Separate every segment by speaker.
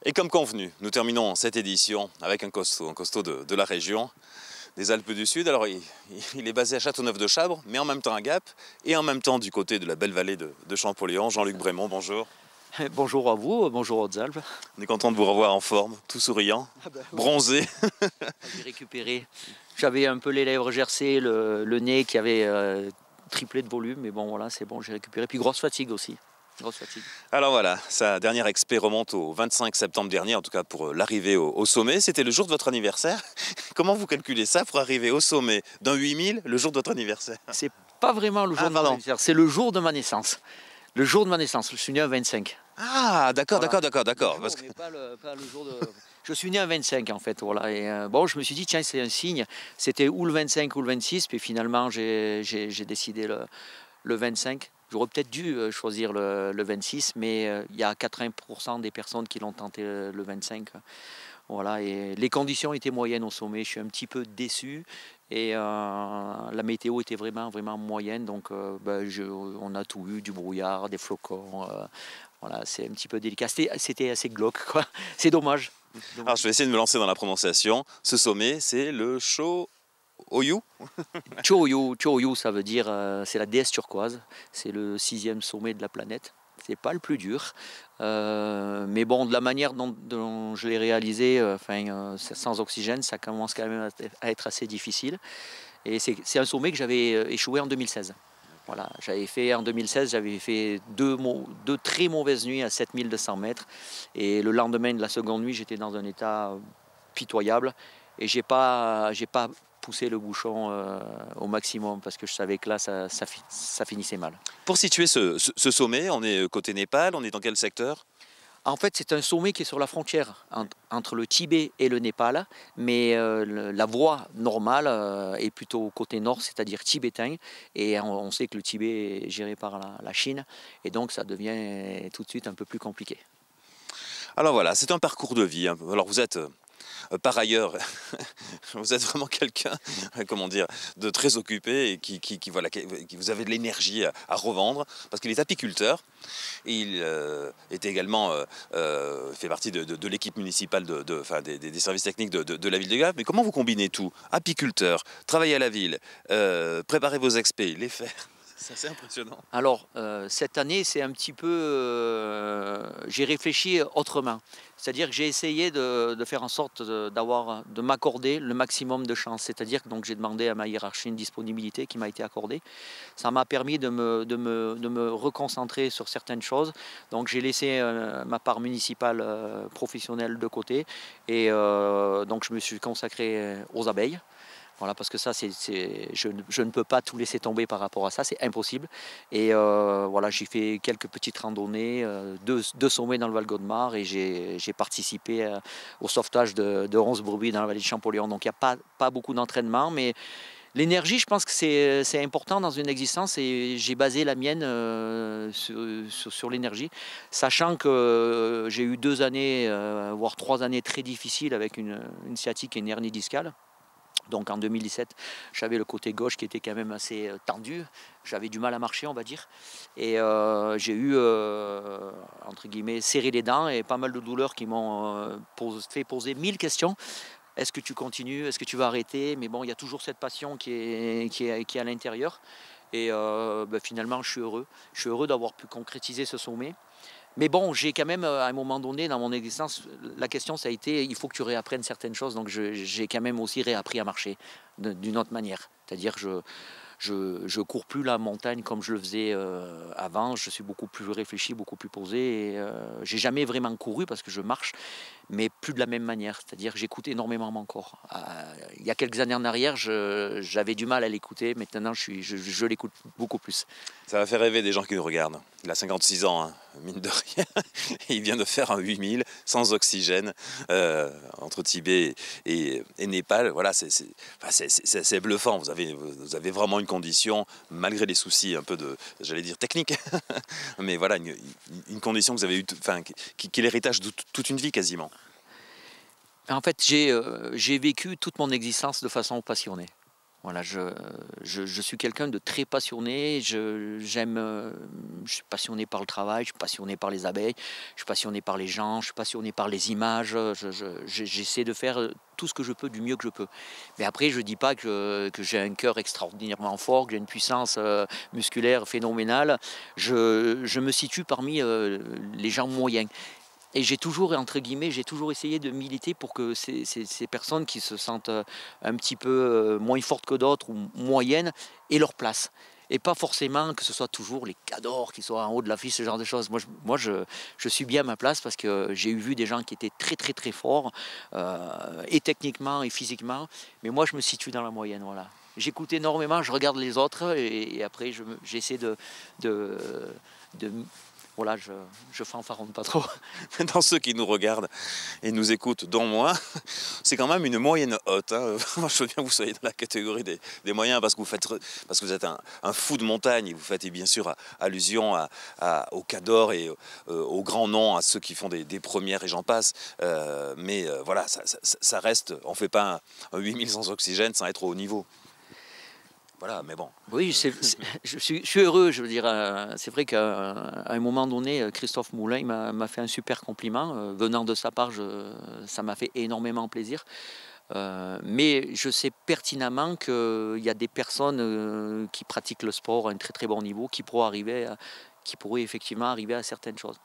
Speaker 1: Et comme convenu, nous terminons cette édition avec un costaud de la région, des Alpes du Sud. Alors il est basé à Châteauneuf-de-Chabre, mais en même temps à Gap, et en même temps du côté de la belle vallée de Champollion. Jean-Luc Brémond, bonjour.
Speaker 2: Bonjour à vous, bonjour aux Alpes.
Speaker 1: On est content de vous revoir en forme, tout souriant,
Speaker 2: Oui.
Speaker 1: bronzé.
Speaker 2: J'ai récupéré. J'avais un peu les lèvres gercées, le nez qui avait triplé de volume, mais bon voilà, c'est bon, j'ai récupéré. Puis grosse fatigue aussi. Grosse fatigue.
Speaker 1: Alors voilà, sa dernière expé remonte au 25 septembre dernier, en tout cas pour l'arrivée au sommet. C'était le jour de votre anniversaire. Comment vous calculez ça pour arriver au sommet d'un 8000 le jour de votre anniversaire?
Speaker 2: C'est pas vraiment le jour de mon anniversaire, c'est le jour de ma naissance. Le jour de ma naissance, je suis né à 25.
Speaker 1: Ah, d'accord,
Speaker 2: Voilà.
Speaker 1: d'accord.
Speaker 2: Parce que... pas le jour de... Je suis né à 25 en fait, voilà. Et bon, je me suis dit, tiens, c'est un signe. C'était ou le 25 ou le 26, puis finalement, j'ai décidé le 25. J'aurais peut-être dû choisir le 26, mais il y a 80% des personnes qui l'ont tenté le 25. Voilà, et les conditions étaient moyennes au sommet. Je suis un petit peu déçu et la météo était vraiment moyenne. Donc, on a tout eu, du brouillard, des flocons. Voilà, c'est un petit peu délicat. C'était assez glauque, quoi. C'est dommage.
Speaker 1: Alors, je vais essayer de me lancer dans la prononciation. Ce sommet, c'est le Cho-Oyu.
Speaker 2: Cho-Oyu, ça veut dire, c'est la déesse turquoise. C'est le 6e sommet de la planète. C'est pas le plus dur. Mais bon, de la manière dont je l'ai réalisé, sans oxygène, ça commence quand même à être assez difficile. Et c'est un sommet que j'avais échoué en 2016. Voilà, en 2016, j'avais fait deux très mauvaises nuits à 7200 mètres. Et le lendemain de la seconde nuit, j'étais dans un état pitoyable. Et j'ai pas poussé le bouchon au maximum parce que je savais que là, ça finissait mal.
Speaker 1: Pour situer ce sommet, on est côté Népal, on est dans quel secteur?
Speaker 2: En fait, c'est un sommet qui est sur la frontière entre le Tibet et le Népal, mais la voie normale est plutôt côté nord, c'est-à-dire tibétain, et on sait que le Tibet est géré par la Chine, et donc ça devient tout de suite un peu plus compliqué.
Speaker 1: Alors voilà, c'est un parcours de vie. Alors vous êtes... par ailleurs, vous êtes vraiment quelqu'un, comment dire, de très occupé et qui vous avez de l'énergie à revendre parce qu'il est apiculteur et il est également fait partie de l'équipe municipale des services techniques de la ville de Gap. Mais comment vous combinez tout? Apiculteur, travailler à la ville, préparer vos expés, les faire. C'est assez impressionnant.
Speaker 2: Alors, cette année, c'est un petit peu... j'ai réfléchi autrement. C'est-à-dire que j'ai essayé de faire en sorte de m'accorder le maximum de chance. C'est-à-dire que j'ai demandé à ma hiérarchie une disponibilité qui m'a été accordée. Ça m'a permis de me reconcentrer sur certaines choses. Donc, j'ai laissé ma part municipale professionnelle de côté. Et donc, je me suis consacré aux abeilles. Voilà, parce que ça, je ne peux pas tout laisser tomber par rapport à ça, c'est impossible. Et voilà, j'ai fait quelques petites randonnées, deux sommets dans le Val-Gaudemar, et j'ai participé au sauvetage de 11 brebis dans la vallée de Champollion. Donc il n'y a pas beaucoup d'entraînement, mais l'énergie, je pense que c'est important dans une existence, et j'ai basé la mienne sur l'énergie, sachant que j'ai eu 2 années, voire 3 années très difficiles avec une sciatique et une hernie discale. Donc en 2017, j'avais le côté gauche qui était quand même assez tendu. J'avais du mal à marcher, on va dire. Et j'ai eu, entre guillemets, serré les dents et pas mal de douleurs qui m'ont fait poser 1000 questions. Est-ce que tu continues? Est-ce que tu vas arrêter? Mais bon, il y a toujours cette passion qui est à l'intérieur. Et finalement, je suis heureux. Je suis heureux d'avoir pu concrétiser ce sommet. Mais bon, j'ai quand même, à un moment donné, dans mon existence, la question, ça a été, il faut que tu réapprennes certaines choses. Donc, j'ai quand même aussi réappris à marcher d'une autre manière. C'est-à-dire, je cours plus la montagne comme je le faisais avant. Je suis beaucoup plus réfléchi, beaucoup plus posé. Et, j'ai jamais vraiment couru parce que je marche, mais plus de la même manière. C'est-à-dire, j'écoute énormément mon corps. Il y a quelques années en arrière, j'avais du mal à l'écouter. Maintenant, je l'écoute beaucoup plus.
Speaker 1: Ça va faire rêver des gens qui nous regardent. Il a 56 ans, hein, mine de rien. Il vient de faire un 8000 sans oxygène entre Tibet et Népal. Voilà, c'est bluffant. Vous avez vraiment une condition, malgré les soucis un peu j'allais dire techniques, mais voilà, une condition que vous avez eu, qui est l'héritage de toute une vie quasiment.
Speaker 2: En fait, j'ai vécu toute mon existence de façon passionnée. Voilà, je suis quelqu'un de très passionné. Je suis passionné par le travail, je suis passionné par les abeilles, je suis passionné par les gens, je suis passionné par les images. J'essaie de faire tout ce que je peux du mieux que je peux. Mais après, je ne dis pas que j'ai un cœur extraordinairement fort, que j'ai une puissance musculaire phénoménale. Je me situe parmi les gens moyens. Et j'ai toujours, entre guillemets, j'ai toujours essayé de militer pour que ces personnes qui se sentent un petit peu moins fortes que d'autres ou moyennes aient leur place. Et pas forcément que ce soit toujours les cadors qui soient en haut de l'affiche, ce genre de choses. Je suis bien à ma place parce que j'ai vu des gens qui étaient très très très forts, et techniquement et physiquement. Mais moi, je me situe dans la moyenne, voilà. J'écoute énormément, je regarde les autres et après, j'essaie de, de voilà, je fanfaronne pas trop.
Speaker 1: Dans ceux qui nous regardent et nous écoutent, dont moi, c'est quand même une moyenne haute. Hein. Moi, je veux bien que vous soyez dans la catégorie des moyens parce que vous êtes un fou de montagne et vous faites bien sûr allusion aux cadors et aux grands noms, à ceux qui font des premières et j'en passe. Mais voilà, ça reste, on ne fait pas un 8000 sans oxygène sans être au haut niveau. Voilà, mais bon.
Speaker 2: Oui, je suis heureux, je veux dire. C'est vrai qu'à un moment donné, Christophe Moulin m'a fait un super compliment. Venant de sa part, ça m'a fait énormément plaisir. Mais je sais pertinemment qu'il y a des personnes qui pratiquent le sport à un très très bon niveau, qui pourraient effectivement arriver à certaines choses.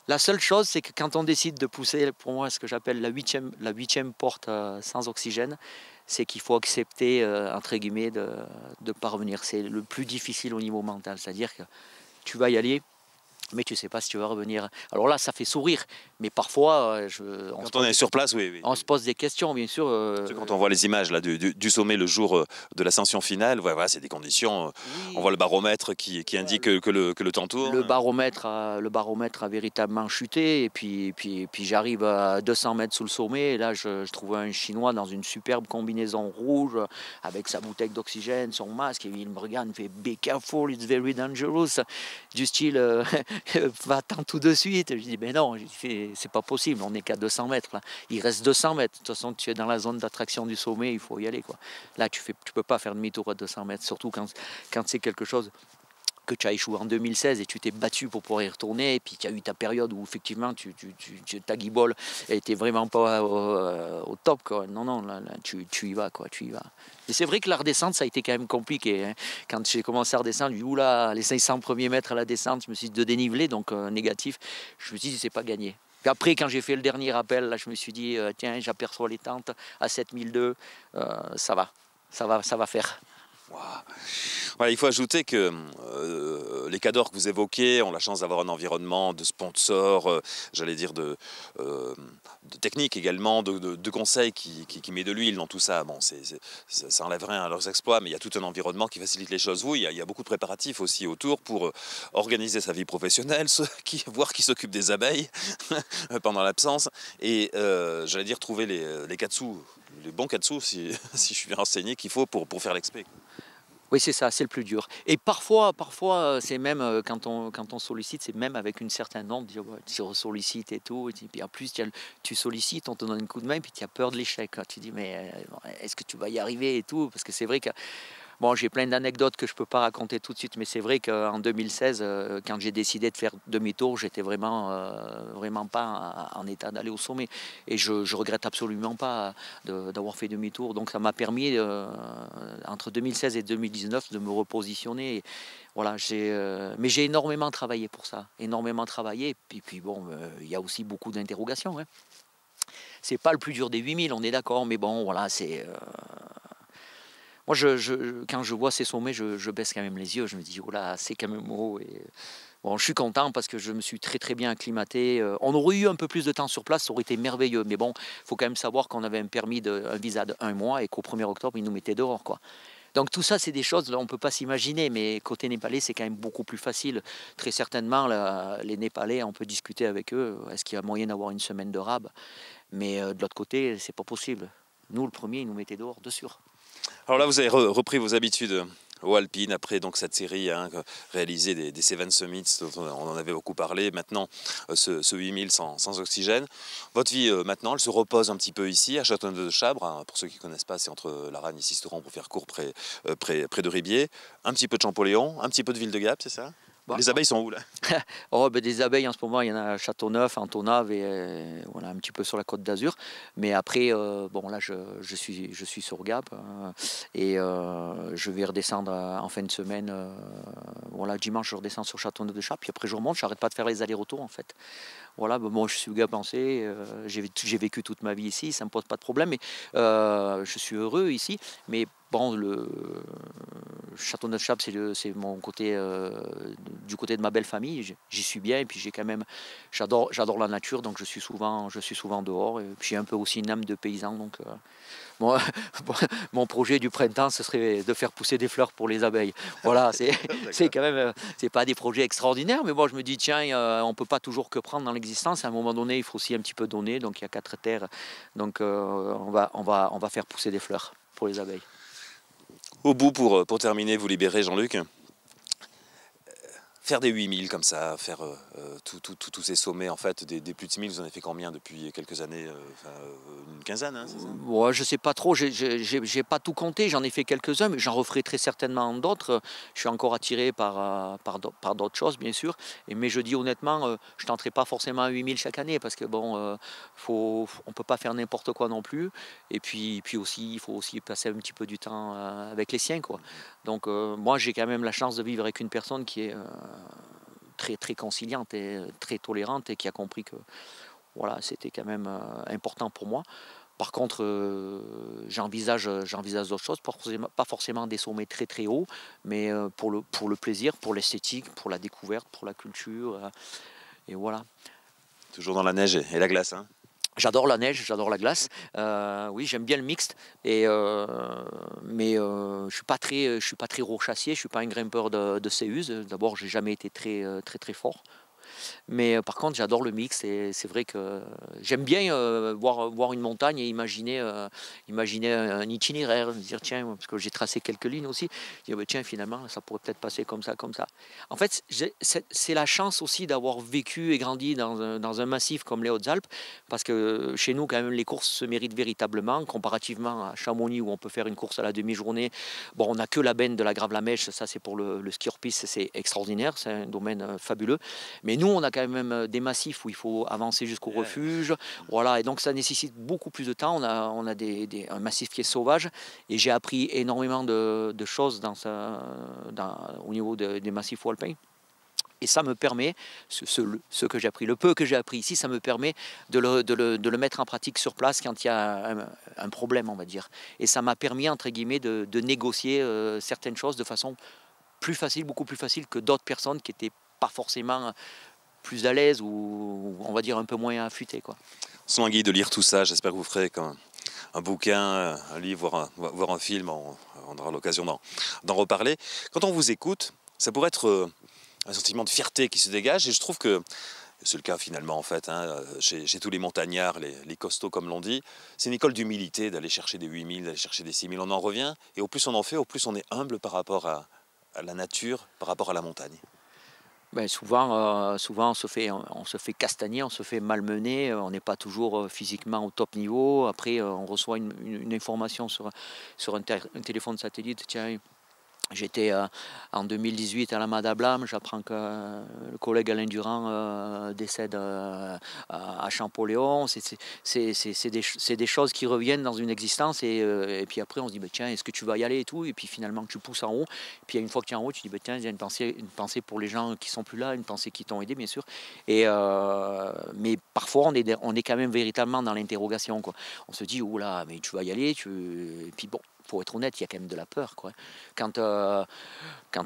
Speaker 2: La seule chose, c'est que quand on décide de pousser, pour moi, ce que j'appelle la huitième porte sans oxygène, c'est qu'il faut accepter, entre guillemets, de parvenir. C'est le plus difficile au niveau mental. C'est-à-dire que tu vas y aller, mais tu ne sais pas si tu vas revenir. Alors là, ça fait sourire, mais parfois,
Speaker 1: Quand on est sur place, oui.
Speaker 2: On se pose des questions, bien sûr.
Speaker 1: Quand on voit les images là, du sommet le jour de l'ascension finale, voilà, c'est des conditions.
Speaker 2: Oui.
Speaker 1: On voit le baromètre qui indique que le temps tourne.
Speaker 2: Le baromètre a véritablement chuté. Et puis j'arrive à 200 mètres sous le sommet. Et là, je trouve un Chinois dans une superbe combinaison rouge, avec sa bouteille d'oxygène, son masque. Et il me regarde, il me fait « Be careful, it's very dangerous ». Du style « Va-t'en tout de suite ». Je dis « Mais non, c'est pas possible, on n'est qu'à 200 mètres. Là. Il reste 200 mètres. De toute façon, tu es dans la zone d'attraction du sommet, il faut y aller. Quoi. Là, tu peux pas faire demi-tour à 200 mètres, surtout quand c'est quelque chose que tu as échoué en 2016 et tu t'es battu pour pouvoir y retourner, et puis tu as eu ta période où effectivement ta guibole n'était vraiment pas au top. Quoi. Non, là, tu y vas, quoi, tu y vas. Et c'est vrai que la redescente, ça a été quand même compliqué. Hein. Quand j'ai commencé à redescendre, oula, les 500 premiers mètres à la descente, je me suis dit de dénivelé, donc négatif, je me suis dit c'est pas gagné. Puis après, quand j'ai fait le dernier rappel, là, je me suis dit, tiens, j'aperçois les tentes à 7002, ça va faire.
Speaker 1: Wow. Voilà, il faut ajouter que les cadors que vous évoquez ont la chance d'avoir un environnement de sponsors, j'allais dire de techniques également, de conseils qui met de l'huile dans tout ça. Bon, ça enlève rien à leurs exploits, mais il y a tout un environnement qui facilite les choses. Oui, il y a beaucoup de préparatifs aussi autour pour organiser sa vie professionnelle, voir qui s'occupe des abeilles pendant l'absence, et j'allais dire trouver les katsus, les bons katsus, si je suis bien renseigné, qu'il faut pour faire l'expé.
Speaker 2: Oui, c'est ça, c'est le plus dur. Et parfois c'est même, quand on sollicite, c'est même avec une certaine honte, dire, ouais, tu sollicites et tout. Et puis en plus, tu sollicites, on te donne un coup de main, puis tu as peur de l'échec. Tu dis, mais est-ce que tu vas y arriver et tout? Parce que c'est vrai que bon, j'ai plein d'anecdotes que je ne peux pas raconter tout de suite, mais c'est vrai qu'en 2016, quand j'ai décidé de faire demi-tour, j'étais vraiment pas en état d'aller au sommet. Et je regrette absolument pas d'avoir fait demi-tour. Donc ça m'a permis, entre 2016 et 2019, de me repositionner. Et voilà, mais j'ai énormément travaillé pour ça, énormément travaillé. Et puis bon, il y a aussi beaucoup d'interrogations. Hein. C'est pas le plus dur des 8000, on est d'accord, mais bon, voilà, c'est... Moi, quand je vois ces sommets, je baisse quand même les yeux. Je me dis, oh là, c'est quand même haut. Et bon, je suis content parce que je me suis très très bien acclimaté. On aurait eu un peu plus de temps sur place, ça aurait été merveilleux. Mais bon, il faut quand même savoir qu'on avait un visa de 1 mois et qu'au 1er octobre, ils nous mettaient dehors, quoi. Donc tout ça, c'est des choses, là, on ne peut pas s'imaginer, mais côté népalais, c'est quand même beaucoup plus facile. Très certainement, les Népalais, on peut discuter avec eux. Est-ce qu'il y a moyen d'avoir une semaine de rab? Mais de l'autre côté, c'est pas possible. Nous, le premier, ils nous mettaient dehors, de sûr.
Speaker 1: Alors là, vous avez repris vos habitudes aux Alpines, après donc cette série réalisée des Seven Summits, dont on en avait beaucoup parlé, maintenant ce 8000 sans oxygène. Votre vie maintenant, elle se repose un petit peu ici, à Châteauneuf-de-Chabre, hein. Pour ceux qui ne connaissent pas, c'est entre La Ragne et Sisteron, pour faire court, près de Ribier. Un petit peu de Champollion, un petit peu de Ville de Gap, c'est ça?
Speaker 2: Bah,
Speaker 1: Les abeilles sont où là?
Speaker 2: oh, ben, des abeilles en ce moment, il y en a à Châteauneuf, Antonave et voilà, un petit peu sur la Côte d'Azur. Mais après, bon là, je suis sur Gap et je vais redescendre en fin de semaine. Voilà, dimanche, je redescends sur Châteauneuf-de-Chabre, puis après je remonte. J'arrête pas de faire les allers-retours en fait. Voilà, ben, moi je suis Gapençais, j'ai vécu toute ma vie ici, ça me pose pas de problème. Mais je suis heureux ici, mais bon, le Châteauneuf-de-Chabre, c'est mon côté, du côté de ma belle famille. J'y suis bien et puis j'adore la nature, donc je suis souvent dehors. Et puis j'ai un peu aussi une âme de paysan, donc moi, mon projet du printemps, ce serait de faire pousser des fleurs pour les abeilles. Voilà, c'est quand même, c'est pas des projets extraordinaires, mais moi je me dis tiens, on peut pas toujours que prendre dans l'existence. À un moment donné, il faut aussi un petit peu donner. Donc il y a 4 terres, donc on va faire pousser des fleurs pour les abeilles.
Speaker 1: Au bout, pour terminer, vous libérer Jean-Luc, faire des 8000 comme ça, faire tous ces sommets, en fait, des plus de 6000, vous en avez fait combien depuis quelques années? Une quinzaine, hein, c'est ça?
Speaker 2: Ouais, je sais pas trop, j'ai pas tout compté, j'en ai fait quelques-uns, mais j'en referai très certainement d'autres. Je suis encore attiré par d'autres choses, bien sûr. Mais je dis honnêtement, je tenterai pas forcément à 8000 chaque année, parce que bon, on peut pas faire n'importe quoi non plus. Et puis aussi, il faut aussi passer un petit peu du temps avec les siens, quoi. Donc moi, j'ai quand même la chance de vivre avec une personne qui est très, très conciliante et très tolérante et qui a compris que voilà, c'était quand même important pour moi. Par contre, j'envisage d'autres choses, pas forcément des sommets très très hauts, mais pour le plaisir, pour l'esthétique, pour la découverte, pour la culture, et voilà.
Speaker 1: Toujours dans la neige et la glace, hein?
Speaker 2: J'adore la neige, j'adore la glace. Oui, j'aime bien le mixte, mais je suis pas très rochassier, je suis pas un grimpeur de Céuse. D'abord, j'ai jamais été très très fort. Mais par contre, j'adore le mix et c'est vrai que j'aime bien voir une montagne et imaginer un itinéraire, me dire tiens, parce que j'ai tracé quelques lignes aussi, dire bah, tiens, finalement, ça pourrait peut-être passer comme ça, comme ça. En fait, c'est la chance aussi d'avoir vécu et grandi dans un massif comme les Hautes-Alpes, parce que chez nous, quand même, les courses se méritent véritablement, comparativement à Chamonix où on peut faire une course à la demi-journée. Bon, on n'a que la benne de la Grave-la-Mèche, ça c'est pour le ski hors-piste, c'est extraordinaire, c'est un domaine fabuleux. Mais nous, on a quand même des massifs où il faut avancer jusqu'au refuge. Voilà, et donc ça nécessite beaucoup plus de temps. On a un massif qui est sauvage. Et j'ai appris énormément de choses au niveau des massifs alpins. Et ça me permet, ce que j'ai appris, le peu que j'ai appris ici, ça me permet de le mettre en pratique sur place quand il y a un problème, on va dire. Et ça m'a permis, entre guillemets, de négocier certaines choses de façon plus facile, beaucoup plus facile que d'autres personnes qui n'étaient pas forcément plus à l'aise ou on va dire un peu moins affûté, quoi.
Speaker 1: Sans Guy de lire tout ça, j'espère que vous ferez comme un bouquin, un livre, voir un film, on aura l'occasion d'en reparler. Quand on vous écoute, ça pourrait être un sentiment de fierté qui se dégage, et je trouve que c'est le cas finalement en fait, hein, chez tous les montagnards, les costauds comme l'on dit, c'est une école d'humilité d'aller chercher des 8000, d'aller chercher des 6000, on en revient, et au plus on en fait, au plus on est humble par rapport à la nature, par rapport à la montagne.
Speaker 2: Ben souvent on se fait castagner, on se fait malmener, on n'est pas toujours physiquement au top niveau. Après, on reçoit une information sur un téléphone satellite. Tiens, j'étais en 2018 à la Madablam, j'apprends que le collègue Alain Durand décède à Champollion. C'est des choses qui reviennent dans une existence et puis après on se dit bah, tiens, est-ce que tu vas y aller et tout, et puis finalement tu pousses en haut, et puis une fois que tu es en haut tu dis bah, tiens, il y a une pensée pour les gens qui sont plus là, une pensée qui t'ont aidé bien sûr, mais parfois on est quand même véritablement dans l'interrogation, quoi. On se dit oula, mais tu vas y aller, et puis bon, pour être honnête, il y a quand même de la peur, quoi. Quand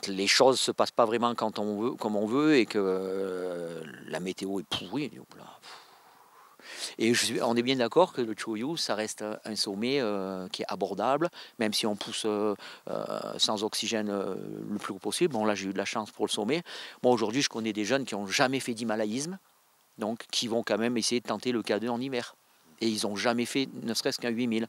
Speaker 2: les choses se passent pas vraiment quand on veut, comme on veut, et que la météo est pourrie, hop là. Et on est bien d'accord que le Choyou, ça reste un sommet qui est abordable, même si on pousse sans oxygène le plus haut possible. Bon, là, j'ai eu de la chance pour le sommet. Moi, aujourd'hui, je connais des jeunes qui n'ont jamais fait d'himalayisme, donc qui vont quand même essayer de tenter le K2 en hiver. Et ils n'ont jamais fait ne serait-ce qu'un 8000.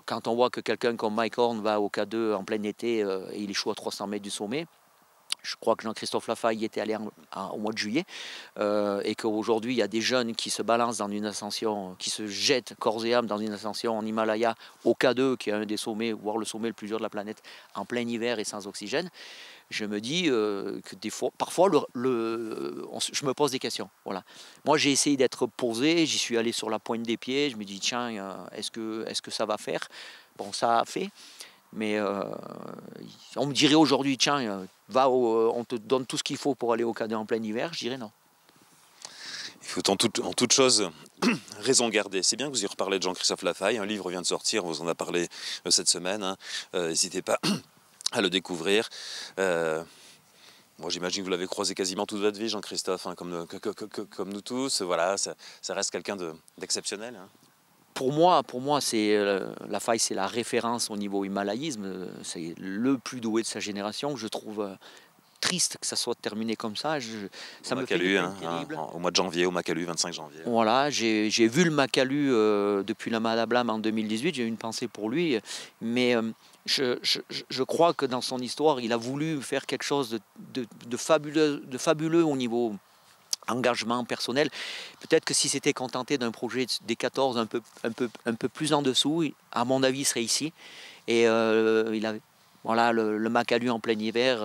Speaker 2: Quand on voit que quelqu'un comme Mike Horn va au K2 en plein été et il échoue à 300 mètres du sommet, je crois que Jean-Christophe Lafaille y était allé au mois de juillet, et qu'aujourd'hui il y a des jeunes qui se balancent dans une ascension, qui se jettent corps et âme dans une ascension en Himalaya au K2, qui est un des sommets, voire le sommet le plus dur de la planète, en plein hiver et sans oxygène. Je me dis que des fois, parfois, je me pose des questions. Voilà. Moi, j'ai essayé d'être posé, j'y suis allé sur la pointe des pieds, je me dis, tiens, est-ce que ça va faire? Bon, ça a fait, mais on me dirait aujourd'hui, tiens, on te donne tout ce qu'il faut pour aller au K2 en plein hiver, je dirais non.
Speaker 1: Il faut en toute chose raison garder. C'est bien que vous y reparlez de Jean-Christophe Lafaille, un livre vient de sortir, on vous en a parlé cette semaine, hein. N'hésitez pas à le découvrir. Moi, j'imagine que vous l'avez croisé quasiment toute votre vie, Jean-Christophe, hein, comme nous tous. Voilà, ça reste quelqu'un d'exceptionnel. Hein.
Speaker 2: Pour moi, Lafaille, c'est la référence au niveau himalayisme. C'est le plus doué de sa génération. Je trouve triste que ça soit terminé comme ça. Ça me fait une peine terrible.
Speaker 1: Au mois de janvier, au Makalu, 25 janvier.
Speaker 2: Voilà, j'ai vu le Makalu depuis la Madablam en 2018. J'ai eu une pensée pour lui, mais je crois que dans son histoire, il a voulu faire quelque chose de fabuleux au niveau engagement personnel. Peut-être que si c'était contenté d'un projet des 14 un peu plus en dessous, à mon avis, il serait ici. Et il avait, voilà, le Makalu en plein hiver,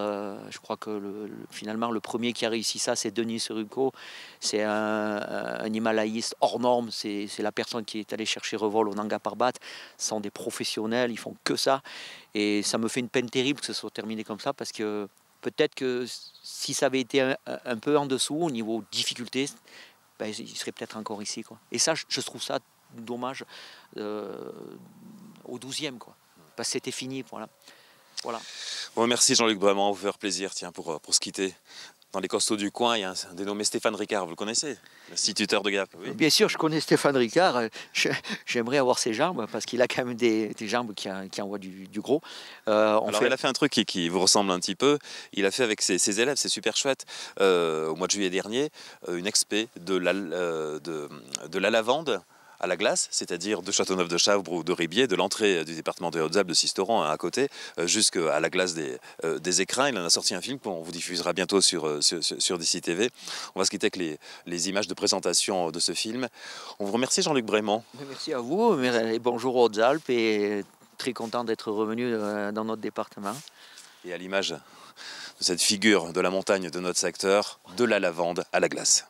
Speaker 2: je crois que finalement, le premier qui a réussi ça, c'est Denis Seruko. C'est un himalayiste hors norme. C'est la personne qui est allée chercher Revol au Nanga Parbat. Ce sont des professionnels, ils font que ça. Et ça me fait une peine terrible que ce soit terminé comme ça, parce que peut-être que si ça avait été un peu en dessous au niveau difficulté, ben, il serait peut-être encore ici, quoi. Et ça, je trouve ça dommage au 12e, quoi. Parce que c'était fini, voilà.
Speaker 1: Bon, merci Jean-Luc Brément, vous faire plaisir. Tiens, pour se quitter, dans les costauds du coin, il y a un dénommé Stéphane Ricard, vous le connaissez? L'instituteur de Gap. Oui.
Speaker 2: Bien sûr, je connais Stéphane Ricard. J'aimerais avoir ses jambes, parce qu'il a quand même des jambes qui envoient du gros.
Speaker 1: Il a fait un truc qui vous ressemble un petit peu. Il a fait avec ses élèves, c'est super chouette, au mois de juillet dernier, une expé de la lavande à la glace, c'est-à-dire de Châteauneuf-de-Chavre ou de Ribier, de l'entrée du département des Hautes-Alpes de Sisteron, hein, à côté, jusqu'à la glace des écrins. Il en a sorti un film qu'on vous diffusera bientôt sur DC TV. On va se quitter avec les images de présentation de ce film. On vous remercie Jean-Luc Brément.
Speaker 2: Merci à vous, et bonjour aux Hautes-Alpes, et très content d'être revenu dans notre département.
Speaker 1: Et à l'image de cette figure de la montagne de notre secteur, de la lavande à la glace.